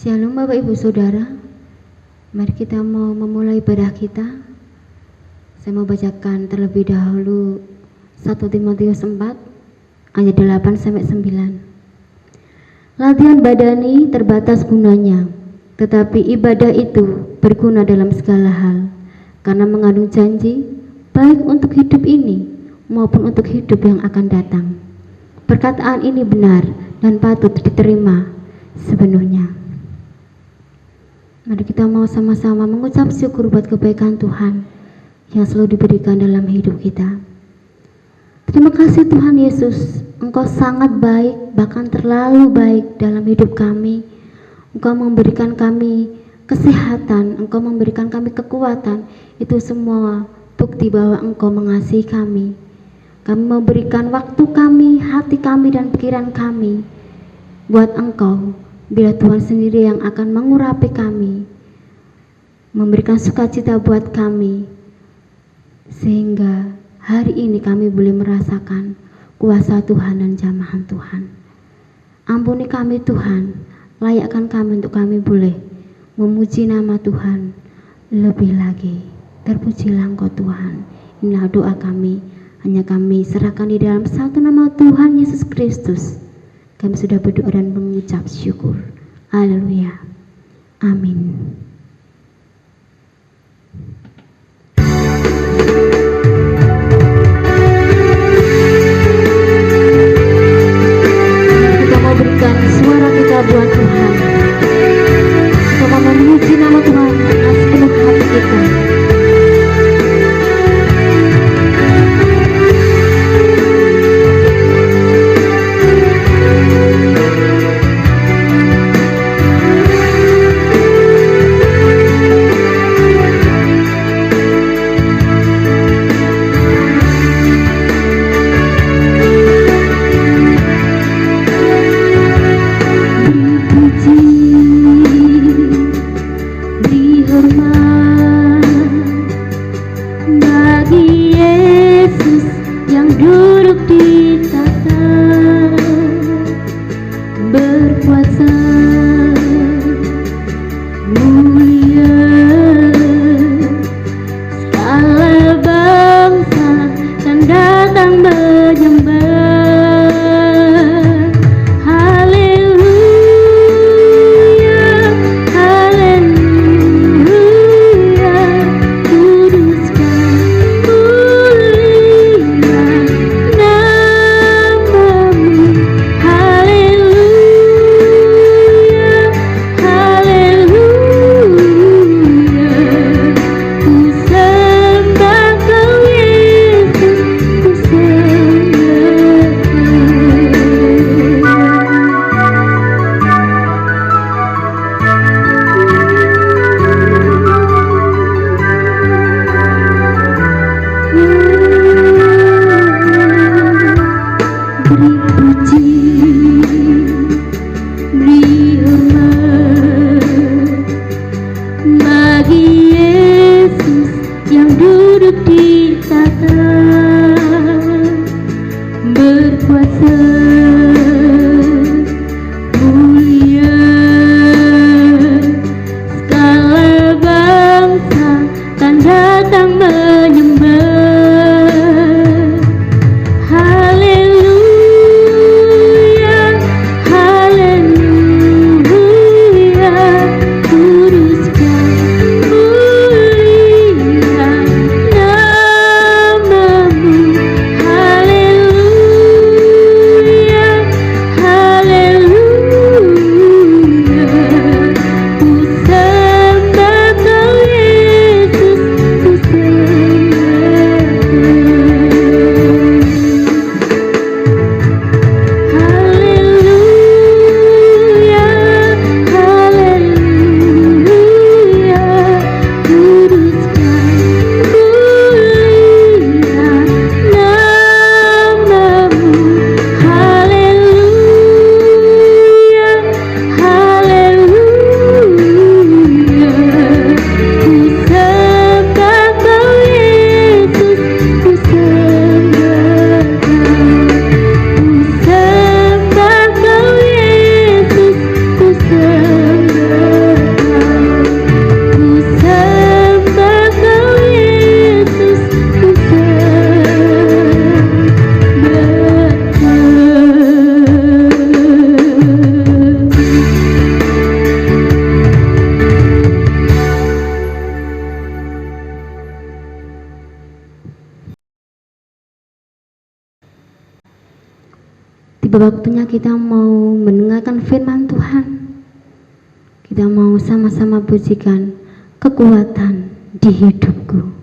Shalom Bapak Ibu Saudara, mari kita mau memulai ibadah kita. Saya mau bacakan terlebih dahulu 1 Timotius 4 ayat 8 sampai 9. Latihan badani terbatas gunanya, tetapi ibadah itu berguna dalam segala hal, karena mengandung janji baik untuk hidup ini maupun untuk hidup yang akan datang. Perkataan ini benar dan patut diterima sepenuhnya. Mari kita mau sama-sama mengucap syukur buat kebaikan Tuhan yang selalu diberikan dalam hidup kita. Terima kasih Tuhan Yesus, Engkau sangat baik, bahkan terlalu baik dalam hidup kami. Engkau memberikan kami kesehatan, Engkau memberikan kami kekuatan. Itu semua bukti bahwa Engkau mengasihi kami. Kami memberikan waktu kami, hati kami, dan pikiran kami buat Engkau. Bila Tuhan sendiri yang akan mengurapi kami, memberikan sukacita buat kami, sehingga hari ini kami boleh merasakan kuasa Tuhan dan jamahan Tuhan. Ampuni kami Tuhan, layakkan kami untuk kami boleh memuji nama Tuhan lebih lagi. Terpujilah Engkau Tuhan. Inilah doa kami, hanya kami serahkan di dalam satu nama Tuhan Yesus Kristus. Kami sudah berdoa dan mengucap syukur. Haleluya. Amin. Kita mau berikan suara kita buat Tuhan. Kita mau memuji nama Tuhan dengan sepenuh hati kita. tiba waktunya kita mau mendengarkan firman Tuhan. Kita mau sama-sama pujikan kekuatan di hidupku.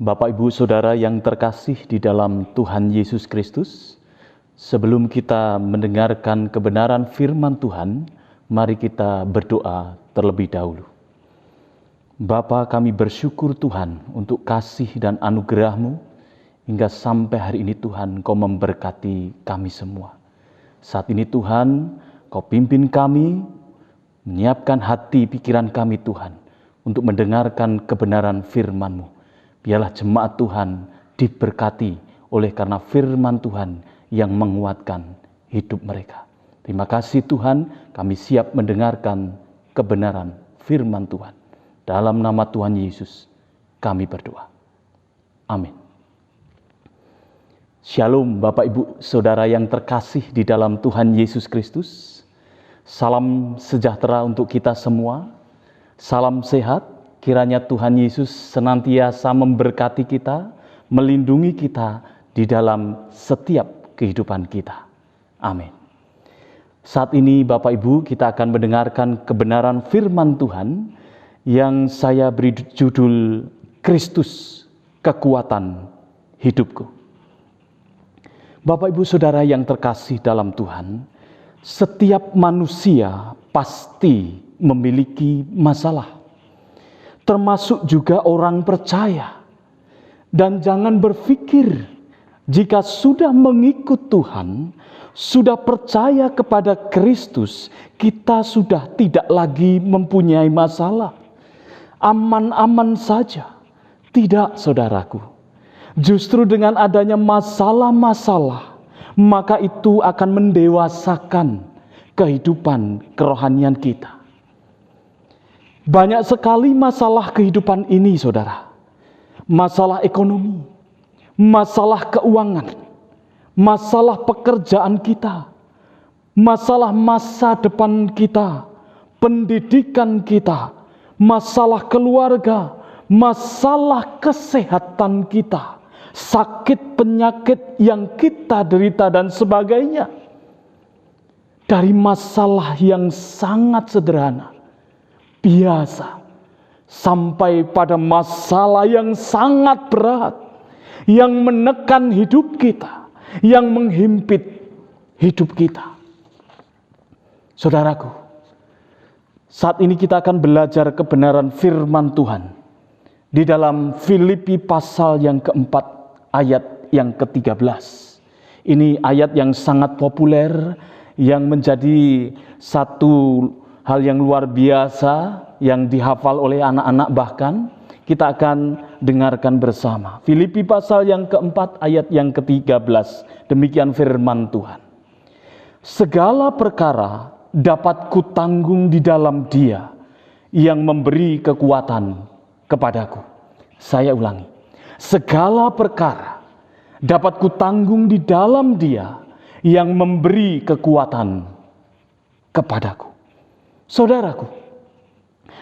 Bapak, Ibu, Saudara yang terkasih di dalam Tuhan Yesus Kristus, sebelum kita mendengarkan kebenaran firman Tuhan, mari kita berdoa terlebih dahulu. Bapa, kami bersyukur Tuhan untuk kasih dan anugerah-Mu, hingga sampai hari ini Tuhan Kau memberkati kami semua. Saat ini Tuhan, Kau pimpin kami, menyiapkan hati pikiran kami Tuhan, untuk mendengarkan kebenaran firman-Mu. Biarlah jemaat Tuhan diberkati oleh karena firman Tuhan yang menguatkan hidup mereka. Terima kasih Tuhan, kami siap mendengarkan kebenaran firman Tuhan. Dalam nama Tuhan Yesus, kami berdoa. Amin. Shalom Bapak, Ibu, Saudara yang terkasih di dalam Tuhan Yesus Kristus. Salam sejahtera untuk kita semua. Salam sehat. Kiranya Tuhan Yesus senantiasa memberkati kita, melindungi kita di dalam setiap kehidupan kita. Amin. Saat ini Bapak Ibu, kita akan mendengarkan kebenaran firman Tuhan yang saya beri judul Kristus, Kekuatan Hidupku. Bapak Ibu Saudara yang terkasih dalam Tuhan, setiap manusia pasti memiliki masalah, termasuk juga orang percaya. Dan jangan berpikir jika sudah mengikut Tuhan, sudah percaya kepada Kristus, kita sudah tidak lagi mempunyai masalah. Aman-aman saja. Tidak, saudaraku. Justru dengan adanya masalah-masalah, maka itu akan mendewasakan kehidupan kerohanian kita. Banyak sekali masalah kehidupan ini, saudara. Masalah ekonomi, masalah keuangan, masalah pekerjaan kita, masalah masa depan kita, pendidikan kita, masalah keluarga, masalah kesehatan kita, sakit penyakit yang kita derita dan sebagainya. Dari masalah yang sangat sederhana, biasa, sampai pada masalah yang sangat berat, yang menekan hidup kita, yang menghimpit hidup kita. Saudaraku, saat ini kita akan belajar kebenaran firman Tuhan di dalam Filipi pasal yang keempat, ayat yang ke-13. Ini ayat yang sangat populer, yang menjadi satu hal yang luar biasa, yang dihafal oleh anak-anak bahkan. Kita akan dengarkan bersama. Filipi pasal yang keempat, ayat yang ke-13. Demikian firman Tuhan. Segala perkara dapat kutanggung di dalam Dia yang memberi kekuatan kepadaku. Saya ulangi. Segala perkara dapat kutanggung di dalam Dia yang memberi kekuatan kepadaku. Saudaraku,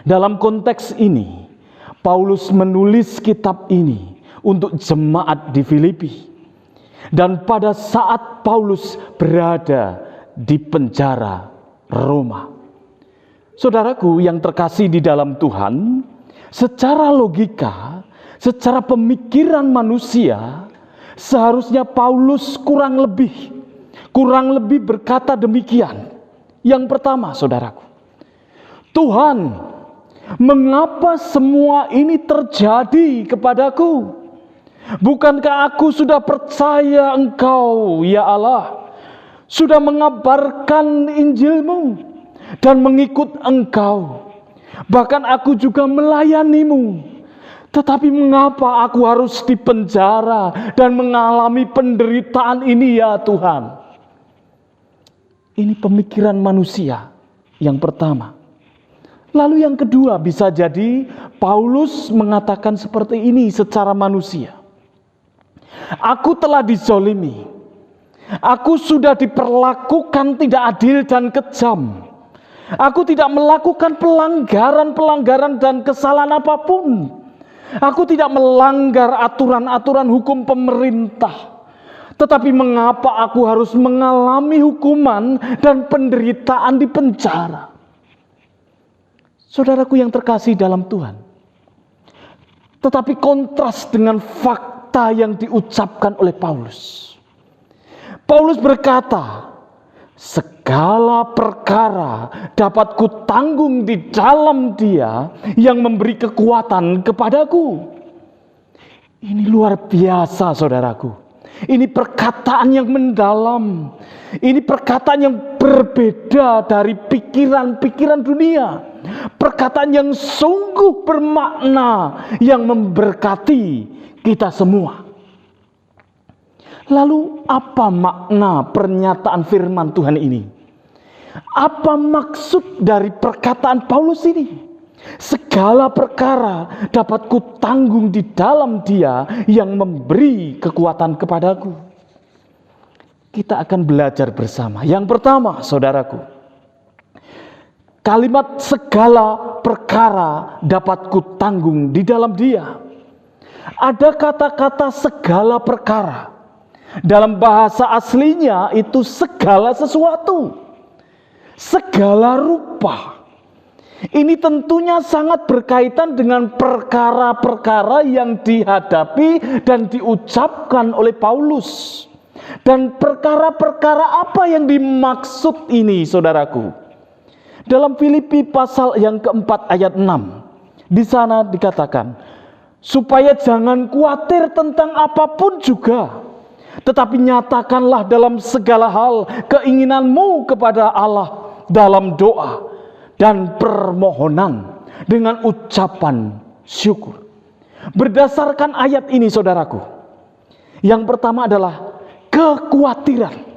dalam konteks ini, Paulus menulis kitab ini untuk jemaat di Filipi. Dan pada saat Paulus berada di penjara Roma. Saudaraku yang terkasih di dalam Tuhan, secara logika, secara pemikiran manusia, seharusnya Paulus kurang lebih berkata demikian. Yang pertama, saudaraku, Tuhan, mengapa semua ini terjadi kepadaku? Bukankah aku sudah percaya Engkau, ya Allah, sudah mengabarkan Injil-Mu dan mengikut Engkau. Bahkan aku juga melayani-Mu. Tetapi mengapa aku harus dipenjara dan mengalami penderitaan ini, ya Tuhan? Ini pemikiran manusia yang pertama. Lalu yang kedua, bisa jadi Paulus mengatakan seperti ini secara manusia. Aku telah dizolimi. Aku sudah diperlakukan tidak adil dan kejam. Aku tidak melakukan pelanggaran dan kesalahan apapun. Aku tidak melanggar aturan-aturan hukum pemerintah. Tetapi mengapa aku harus mengalami hukuman dan penderitaan di penjara? Saudaraku yang terkasih dalam Tuhan. Tetapi kontras dengan fakta yang diucapkan oleh Paulus. Paulus berkata, segala perkara dapat kutanggung di dalam Dia yang memberi kekuatan kepadaku. Ini luar biasa, saudaraku. Ini perkataan yang mendalam. Ini perkataan yang berbeda dari pikiran-pikiran dunia. Perkataan yang sungguh bermakna, yang memberkati kita semua. Lalu apa makna pernyataan firman Tuhan ini? Apa maksud dari perkataan Paulus ini? Segala perkara dapat kutanggung di dalam Dia yang memberi kekuatan kepadaku. Kita akan belajar bersama. Yang pertama, saudaraku, kalimat segala perkara dapat kutanggung di dalam Dia. Ada kata-kata segala perkara. Dalam bahasa aslinya itu segala sesuatu, segala rupa. Ini tentunya sangat berkaitan dengan perkara-perkara yang dihadapi dan diucapkan oleh Paulus. Dan perkara-perkara apa yang dimaksud ini, saudaraku? Dalam Filipi pasal yang keempat ayat 6, di sana dikatakan, supaya jangan khawatir tentang apapun juga, tetapi nyatakanlah dalam segala hal keinginanmu kepada Allah dalam doa dan permohonan dengan ucapan syukur. Berdasarkan ayat ini, saudaraku, yang pertama adalah kekhawatiran.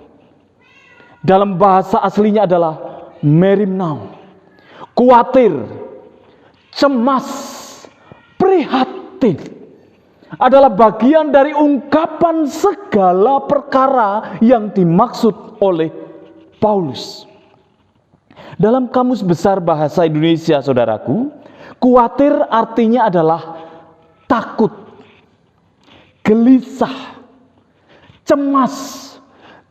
Dalam bahasa aslinya adalah merimnau. Khawatir, cemas, prihatin adalah bagian dari ungkapan segala perkara yang dimaksud oleh Paulus. Dalam Kamus Besar Bahasa Indonesia, saudaraku, khawatir artinya adalah takut, gelisah, cemas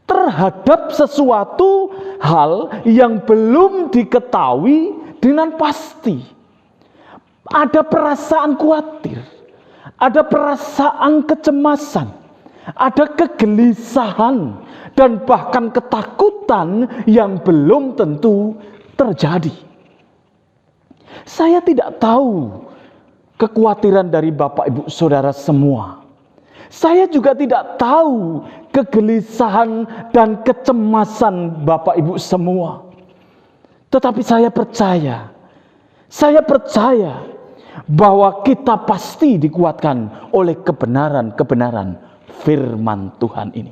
terhadap sesuatu hal yang belum diketahui dengan pasti. Ada perasaan khawatir, ada perasaan kecemasan, ada kegelisahan, dan bahkan ketakutan yang belum tentu terjadi. Saya tidak tahu kekhawatiran dari Bapak Ibu Saudara semua. Saya juga tidak tahu kegelisahan dan kecemasan Bapak Ibu semua. Tetapi saya percaya bahwa kita pasti dikuatkan oleh kebenaran-kebenaran firman Tuhan ini.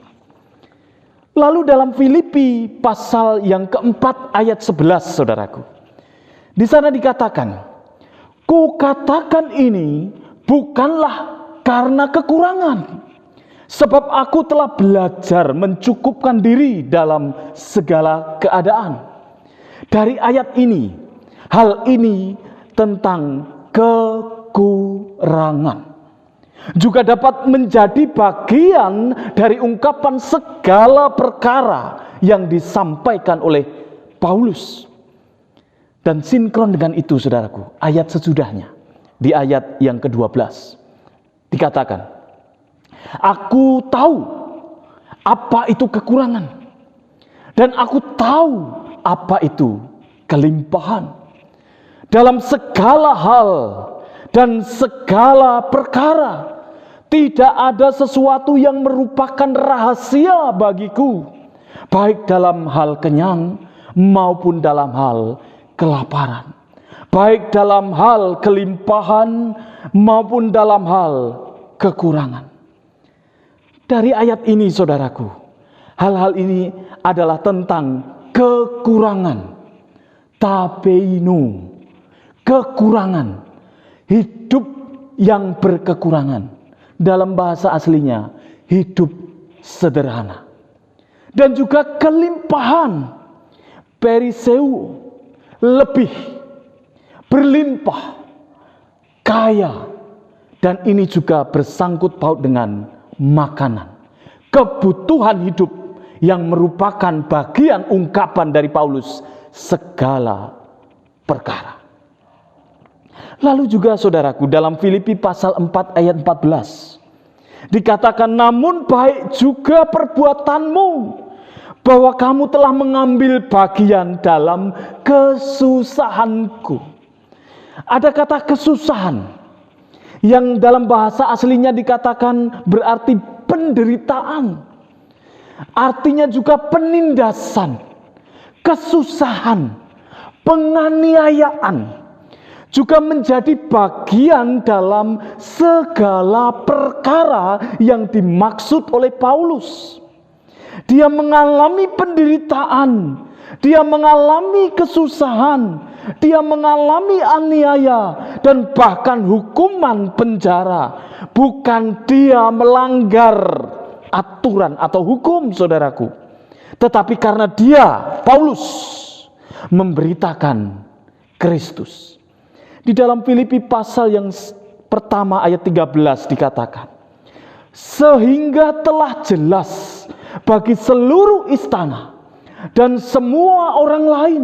Lalu dalam Filipi pasal yang keempat ayat 11, saudaraku, di sana dikatakan, kukatakan ini bukanlah karena kekurangan, sebab aku telah belajar mencukupkan diri dalam segala keadaan. Dari ayat ini, hal ini tentang kekurangan juga dapat menjadi bagian dari ungkapan segala perkara yang disampaikan oleh Paulus. Dan sinkron dengan itu, saudaraku, ayat sesudahnya, di ayat yang ke-12 dikatakan, aku tahu apa itu kekurangan, dan aku tahu apa itu kelimpahan. Dalam segala hal dan segala perkara, tidak ada sesuatu yang merupakan rahasia bagiku, baik dalam hal kenyang maupun dalam hal kelaparan, baik dalam hal kelimpahan maupun dalam hal kekurangan. Dari ayat ini, saudaraku, hal-hal ini adalah tentang kekurangan, tabeinu, kekurangan, hidup yang berkekurangan. Dalam bahasa aslinya, hidup sederhana. Dan juga kelimpahan, periseu, lebih, berlimpah, kaya. Dan ini juga bersangkut paut dengan makanan, kebutuhan hidup yang merupakan bagian ungkapan dari Paulus segala perkara. Lalu juga, saudaraku, dalam Filipi pasal 4 ayat 14 dikatakan, namun baik juga perbuatanmu, bahwa kamu telah mengambil bagian dalam kesusahanku. Ada kata kesusahan yang dalam bahasa aslinya dikatakan berarti penderitaan. Artinya juga penindasan, kesusahan, penganiayaan, juga menjadi bagian dalam segala perkara yang dimaksud oleh Paulus. Dia mengalami penderitaan, dia mengalami kesusahan, dia mengalami aniaya, dan bahkan hukuman penjara. Bukan dia melanggar aturan atau hukum, saudaraku, tetapi karena dia, Paulus, memberitakan Kristus. Di dalam Filipi pasal yang pertama ayat 13 dikatakan, sehingga telah jelas bagi seluruh istana dan semua orang lain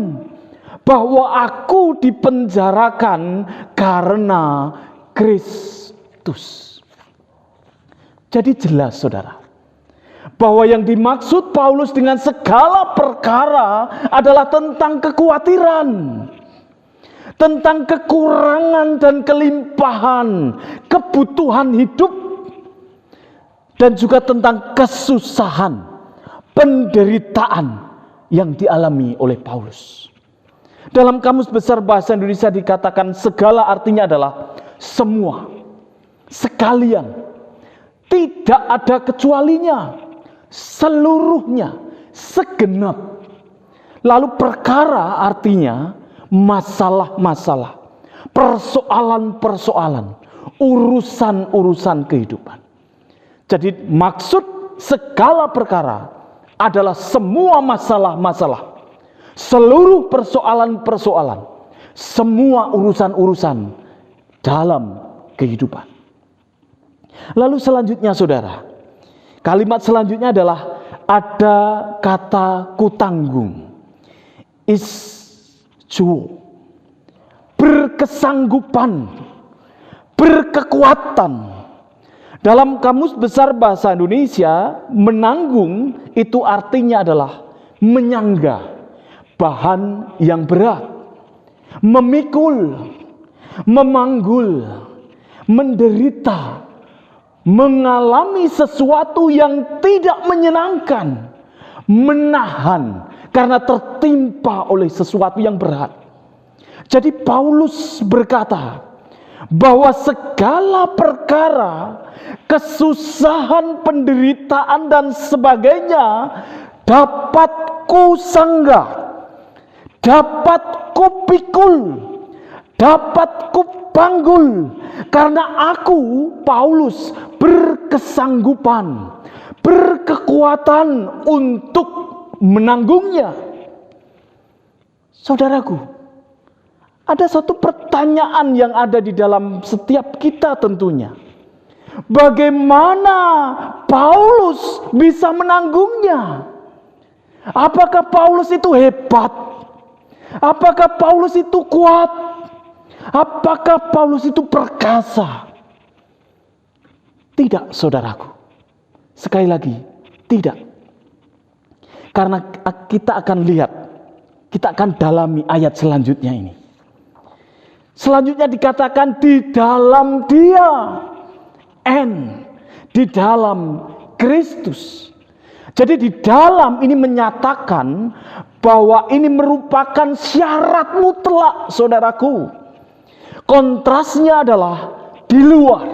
bahwa aku dipenjarakan karena Kristus. Jadi jelas, saudara, bahwa yang dimaksud Paulus dengan segala perkara adalah tentang kekhawatiran, tentang kekurangan dan kelimpahan, kebutuhan hidup, dan juga tentang kesusahan, penderitaan yang dialami oleh Paulus. Dalam Kamus Besar Bahasa Indonesia dikatakan segala artinya adalah semua, sekalian, tidak ada kecualinya, seluruhnya, segenap. Lalu perkara artinya masalah-masalah, persoalan-persoalan, urusan-urusan kehidupan. Jadi maksud segala perkara adalah semua masalah-masalah, seluruh persoalan-persoalan, semua urusan-urusan dalam kehidupan. Lalu selanjutnya saudara, kalimat selanjutnya adalah ada kata kutanggung. Isjuo, berkesanggupan, berkekuatan. Dalam Kamus Besar Bahasa Indonesia, menanggung itu artinya adalah menyangga bahan yang berat, memikul, memanggul, menderita, mengalami sesuatu yang tidak menyenangkan, menahan karena tertimpa oleh sesuatu yang berat. Jadi Paulus berkata bahwa segala perkara, kesusahan, penderitaan dan sebagainya dapat kusanggah, dapat kupikul, dapat kupanggul, karena aku, Paulus, berkesanggupan, berkekuatan untuk menanggungnya. Saudaraku, ada satu pertanyaan yang ada di dalam setiap kita tentunya. Bagaimana Paulus bisa menanggungnya? Apakah Paulus itu hebat? Apakah Paulus itu kuat? Apakah Paulus itu perkasa? Tidak, saudaraku. Sekali lagi, tidak. Karena kita akan lihat, kita akan dalami ayat selanjutnya ini. Selanjutnya dikatakan di dalam Dia, di dalam Kristus. Jadi di dalam ini menyatakan bahwa ini merupakan syarat mutlak, saudaraku. Kontrasnya adalah di luar.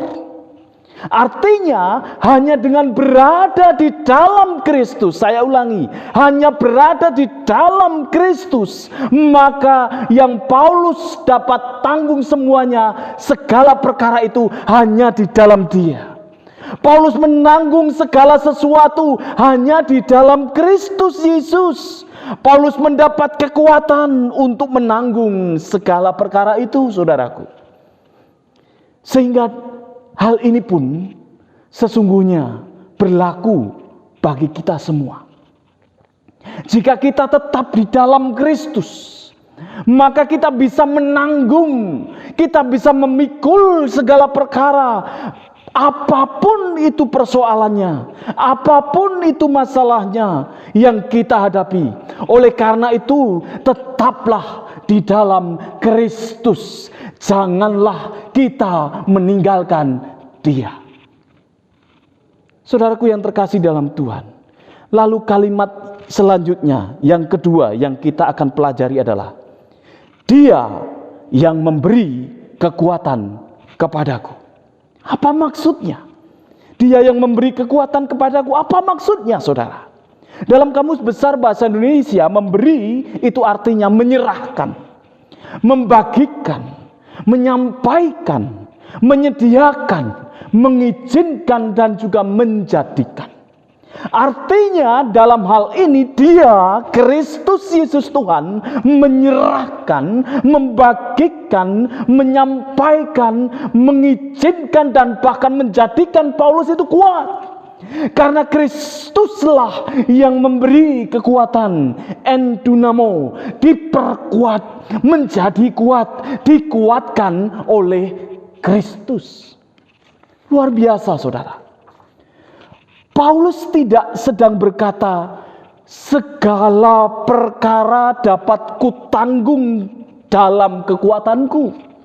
Artinya hanya dengan berada di dalam Kristus, saya ulangi, hanya berada di dalam Kristus, maka yang Paulus dapat tanggung semuanya, segala perkara itu hanya di dalam Dia. Paulus menanggung segala sesuatu hanya di dalam Kristus Yesus. Paulus mendapat kekuatan untuk menanggung segala perkara itu, saudaraku. Sehingga hal ini pun sesungguhnya berlaku bagi kita semua. Jika kita tetap di dalam Kristus, maka kita bisa menanggung, kita bisa memikul segala perkara. Apapun itu persoalannya, apapun itu masalahnya yang kita hadapi. Oleh karena itu, tetaplah di dalam Kristus. Janganlah kita meninggalkan Dia. Saudaraku yang terkasih dalam Tuhan. Lalu kalimat selanjutnya, yang kedua yang kita akan pelajari adalah Dia yang memberi kekuatan kepadaku. Apa maksudnya? Dia yang memberi kekuatan kepadaku. Apa maksudnya, saudara? Dalam Kamus Besar Bahasa Indonesia, memberi itu artinya menyerahkan, membagikan, menyampaikan, menyediakan, mengizinkan, dan juga menjadikan. Artinya dalam hal ini Dia, Kristus Yesus Tuhan, menyerahkan, membagikan, menyampaikan, mengizinkan, dan bahkan menjadikan Paulus itu kuat. Karena Kristuslah yang memberi kekuatan, endunamo, diperkuat, menjadi kuat, dikuatkan oleh Kristus. Luar biasa, saudara. Paulus tidak sedang berkata, segala perkara dapat kutanggung dalam kekuatanku.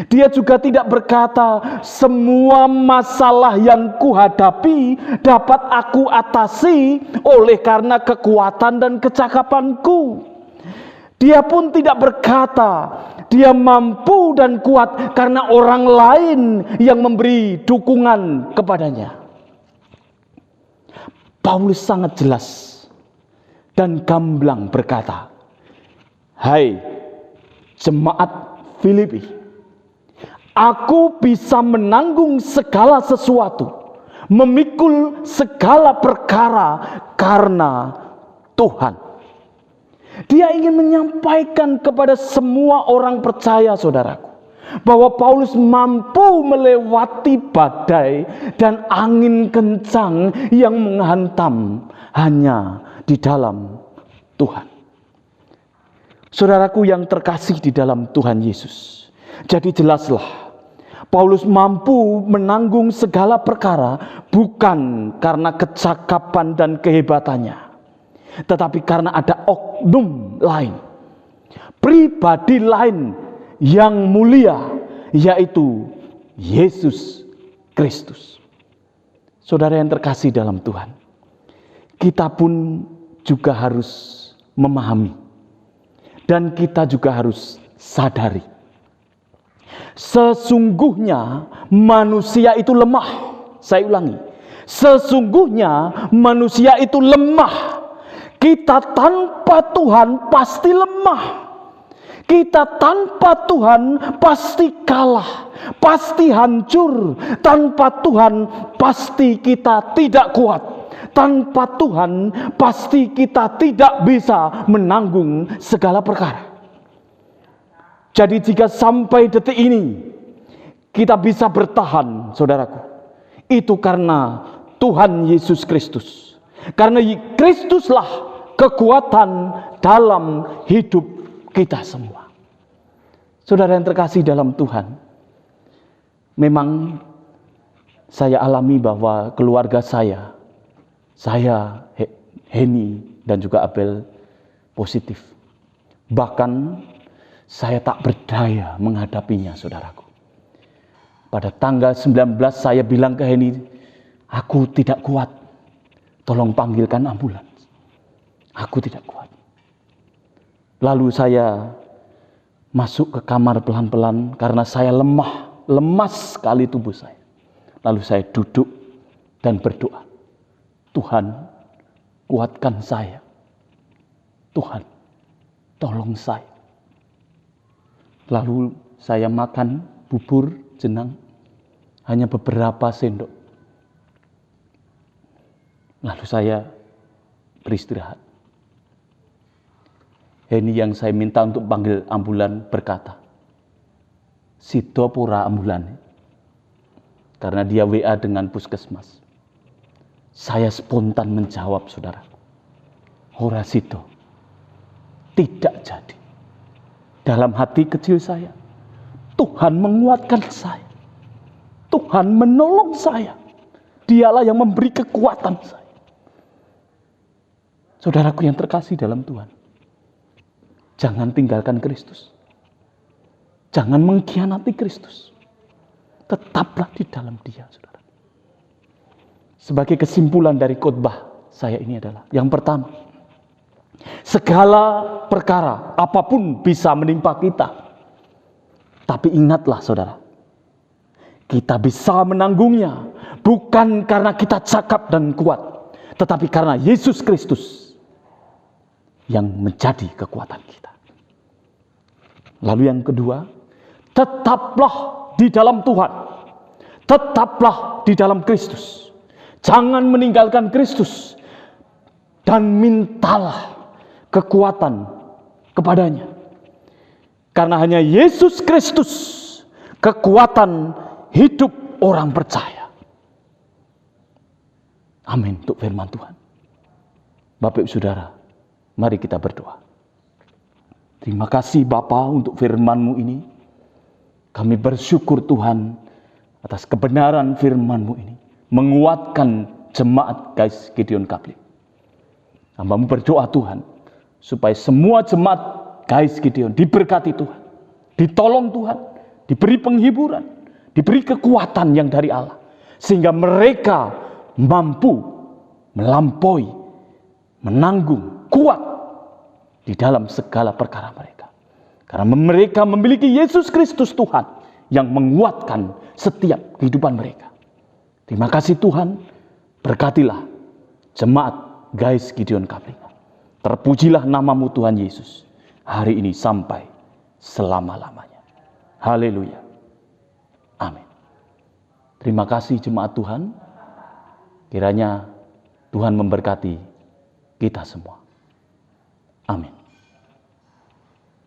Dia juga tidak berkata, semua masalah yang kuhadapi dapat aku atasi oleh karena kekuatan dan kecakapanku. Dia pun tidak berkata, dia mampu dan kuat karena orang lain yang memberi dukungan kepadanya. Paulus sangat jelas dan gamblang berkata, hai jemaat Filipi, aku bisa menanggung segala sesuatu, memikul segala perkara karena Tuhan. Dia ingin menyampaikan kepada semua orang percaya, saudaraku, bahwa Paulus mampu melewati badai dan angin kencang yang menghantam hanya di dalam Tuhan. Saudaraku yang terkasih di dalam Tuhan Yesus, jadi jelaslah, Paulus mampu menanggung segala perkara bukan karena kecakapan dan kehebatannya, tetapi karena ada oknum lain, pribadi lain yang mulia, yaitu Yesus Kristus. Saudara yang terkasih dalam Tuhan, kita pun juga harus memahami dan kita juga harus sadari, sesungguhnya manusia itu lemah. Saya ulangi, sesungguhnya manusia itu lemah. Kita tanpa Tuhan pasti lemah. Kita tanpa Tuhan pasti kalah, pasti hancur. Tanpa Tuhan pasti kita tidak kuat. Tanpa Tuhan pasti kita tidak bisa menanggung segala perkara. Jadi jika sampai detik ini kita bisa bertahan, saudaraku, itu karena Tuhan Yesus Kristus. Karena Kristuslah kekuatan dalam hidup kita semua. Saudara yang terkasih dalam Tuhan, memang saya alami bahwa keluarga saya, Heni dan juga Abel positif. Bahkan saya tak berdaya menghadapinya, saudaraku. Pada tanggal 19 saya bilang ke Heni, aku tidak kuat, tolong panggilkan ambulans. Aku tidak kuat. Lalu saya masuk ke kamar pelan-pelan karena saya lemas sekali tubuh saya. Lalu saya duduk dan berdoa, Tuhan, kuatkan saya. Tuhan, tolong saya. Lalu saya makan bubur jenang, hanya beberapa sendok. Lalu saya beristirahat. Heni yang saya minta untuk panggil ambulan berkata, Sido pura ambulan. Karena dia WA dengan puskesmas. Saya spontan menjawab, saudara, ora sido, tidak jadi. Dalam hati kecil saya, Tuhan menguatkan saya. Tuhan menolong saya. Dialah yang memberi kekuatan saya. Saudaraku yang terkasih dalam Tuhan, jangan tinggalkan Kristus. Jangan mengkhianati Kristus. Tetaplah di dalam Dia, saudara. Sebagai kesimpulan dari khotbah saya ini adalah, yang pertama, segala perkara apapun bisa menimpa kita. Tapi ingatlah, saudara, kita bisa menanggungnya bukan karena kita cakap dan kuat, tetapi karena Yesus Kristus yang menjadi kekuatan kita. Lalu yang kedua, tetaplah di dalam Tuhan. Tetaplah di dalam Kristus. Jangan meninggalkan Kristus. Dan mintalah kekuatan kepadanya. Karena hanya Yesus Kristus kekuatan hidup orang percaya. Amin untuk firman Tuhan. Bapak Ibu Saudara, mari kita berdoa. Terima kasih Bapa untuk firman-Mu ini. Kami bersyukur Tuhan atas kebenaran firman-Mu ini. Menguatkan jemaat Guys Gideon Kaplik. Hambamu berdoa Tuhan, supaya semua jemaat Guys Gideon diberkati Tuhan, ditolong Tuhan, diberi penghiburan, diberi kekuatan yang dari Allah, sehingga mereka mampu melampaui, menanggung, kuat di dalam segala perkara mereka. Karena mereka memiliki Yesus Kristus Tuhan yang menguatkan setiap kehidupan mereka. Terima kasih Tuhan, berkatilah jemaat Guys Gideon Kaplik. Terpujilah namamu Tuhan Yesus, hari ini sampai selama-lamanya. Haleluya. Amin. Terima kasih jemaat Tuhan. Kiranya Tuhan memberkati kita semua. Amin.